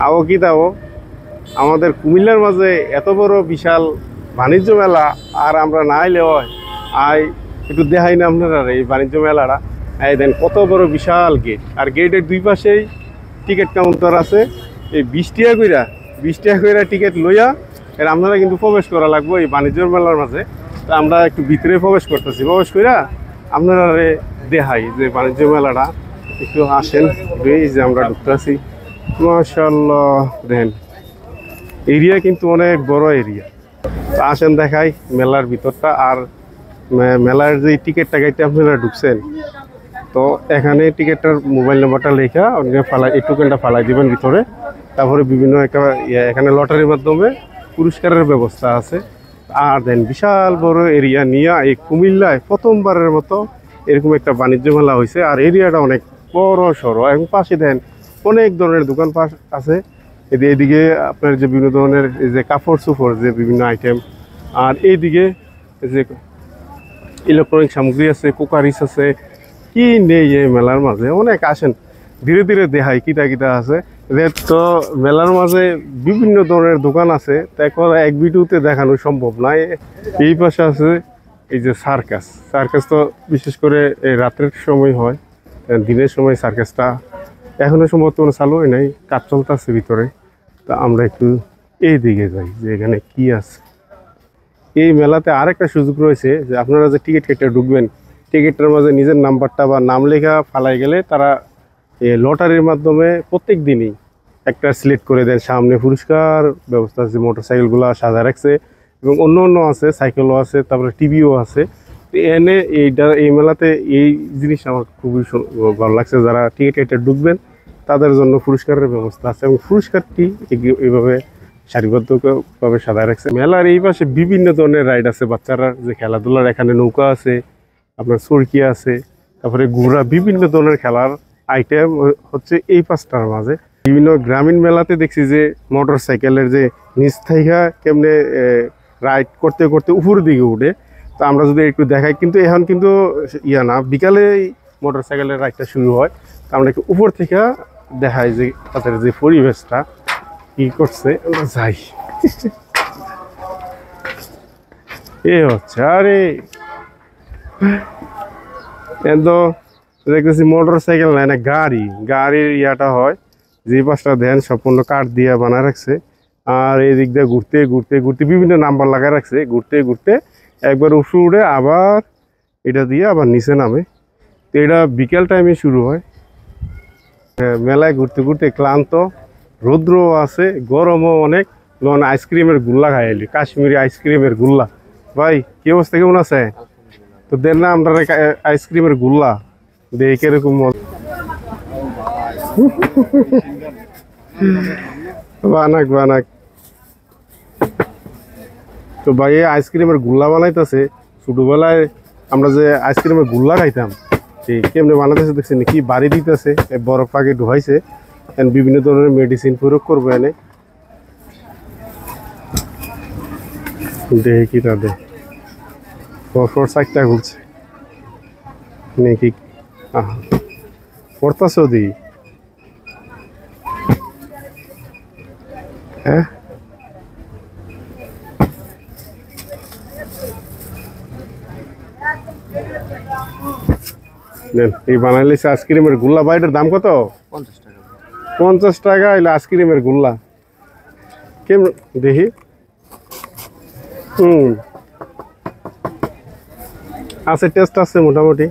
আও কি দাও আমাদের কুমিল্লার মাঝে এত বড় বিশাল বাণিজ্য মেলা আর আমরা না আইলে হয় আই একটু দেখাই না আপনারা এই বাণিজ্য মেলাটা। এই দেন কত বড় বিশাল গেট, আর গেটের দুই পাশেই টিকিট কাউন্টার আছে। এই 20 টাকা কইরা টিকিট লইয়া এর আপনারা কিন্তু প্রবেশ করা লাগবে এই বাণিজ্য মেলার মাঝে। তা আমরা একটু ভিতরে প্রবেশ করতেছি, প্রবেশ কইরা আপনারা দেখাই যে বাণিজ্য মেলাটা। একটু আসেন, এই যে আমরা ঢুকতেছি। মাশাআল্লাহ, দেখেন এরিয়া কিন্তু অনেক বড় এরিয়া। আসেন দেখাই মেলার ভিতরটা। আর মেলার যে টিকিটটা কাটতে আপনারা ঢুকছেন, তো এখানে টিকিটটার মোবাইল নাম্বারটা লেখা ফালাই, এই টোকেনটা ফালাই দিবেন ভিতরে। তারপরে বিভিন্ন একটা এখানে লটারির মাধ্যমে পুরস্কারের ব্যবস্থা আছে। আর দেন বিশাল বড় এরিয়া নিয়ে এই কুমিল্লায় প্রথমবারের মতো এরকম একটা বাণিজ্য মেলা হয়েছে। আর এরিয়াটা অনেক বড় সড়ো, এবং পাশে দেন অনেক ধরনের দোকানপাট আছে। এদিকে আপনার যে বিভিন্ন ধরনের যে কাপড় চোপড় যে বিভিন্ন আইটেম, আর এইদিকে যে ইলেকট্রনিক সামগ্রী আছে, কুকারিস আছে, কি নেই এই মেলার মাঝে অনেক। আসেন ধীরে ধীরে দেখাই কিটা কিটা আছে। তো মেলার মাঝে বিভিন্ন ধরনের দোকান আছে, তাই এক ভিডিওতে দেখানো সম্ভব নয়। এই পাশে আছে এই যে সার্কাস। সার্কাস তো বিশেষ করে এই রাতের সময় হয়, দিনের সময় সার্কাসটা এখনো সম্ভবত চালু হয় নাই, কাজ চলতেছে ভিতরে। তা আমরা একটু এই দিকে যাই যে এখানে কি আছে। এই মেলাতে আরেকটা সুযোগ রয়েছে যে আপনারা যে টিকিট কেটে ঢুকবেন, টিকিটের মাঝে নিজের নাম্বারটা বা নাম লেখা ফালাই গেলে তারা এই লটারির মাধ্যমে প্রত্যেক দিনই একটা সিলেক্ট করে দেন। সামনে পুরস্কার ব্যবস্থা আছে, মোটরসাইকেলগুলো সাজা রাখছে এবং অন্য অন্য আছে, সাইকেলও আছে, তারপরে টিভিও আছে। এনে এই মেলাতে এই জিনিস আমার খুবই ভালো লাগছে। যারা টিকিট কেটে ঢুকবেন তাদের জন্য পুরস্কারের ব্যবস্থা আছে, এবং পুরস্কারটি এইভাবে সারিবদ্ধভাবে সাজায় রাখছে। মেলার এই পাশে বিভিন্ন ধরনের রাইড আছে, বাচ্চারা যে খেলাধুলার, এখানে নৌকা আছে, আপনার চরকি আছে, তারপরে ঘোড়া, বিভিন্ন ধরনের খেলার আইটেম হচ্ছে এই পাঁচটার মাঝে। বিভিন্ন গ্রামীণ মেলাতে দেখছি যে মোটর সাইকেলের যে নিচ থেকে কেমনে রাইড করতে করতে উপরের দিকে উঠে। তো আমরা যদি একটু দেখাই, কিন্তু এখন কিন্তু ইয়া না, বিকালে মোটর সাইকেলের রাইডটা শুরু হয়। তো আমরা একটু উপর থেকে দেখাই যে তাদের যে পরিবেশটা কি করছে। আমরা যাই, এ হচ্ছে আরে তো দেখতেছি মোটর সাইকেল নাই না, গাড়ির ইয়াটা হয়। যে পাশটা দেন সম্পূর্ণ কাঠ দিয়ে বানায় রাখছে। আর এই দিক দিয়ে ঘুরতে ঘুরতে ঘুরতে বিভিন্ন নাম্বার লাগায় রাখছে, ঘুরতে ঘুরতে একবার উপরে উঠে আবার এটা দিয়ে আবার নিচে নামে। তো এটা বিকেল টাইমে শুরু হয়। মেলায় ঘুরতে ঘুরতে ক্লান্ত, রৌদ্রও আছে, গরমও অনেক। লোন আইসক্রিমের গুল্লা খাইলি, কাশ্মীরি আইসক্রিমের গুল্লা। ভাই কি অবস্থা, কেমন আছে? তো দেন না আমরা আইসক্রিমের গুল্লা দেখে কিরকম বানাক বানাক। তো ভাই আইসক্রিমের গুল্লা বানাইতেছে। ছোটবেলায় আমরা যে আইসক্রিমের গুল্লা খাইতাম, কেমনে বানাইতেছে দেখছেন, কি বাড়ি দিতেছে, বরফ পাকে ঢুকাইছে, বিভিন্ন ধরনের মেডিসিন প্রয়োগ করবো এনে। দেখি কি তাদের পরপর সাইডটা ঘুরছে নাকি পড়তাছে ওদি। হ্যাঁ এই বানাইলেছে আইসক্রিমের গুল্লা। বাইরের দাম কত? 50 টাকা। এলে আইসক্রিমের গুল্লা কেমন দেখি। আছে, টেস্ট আছে মোটামুটি।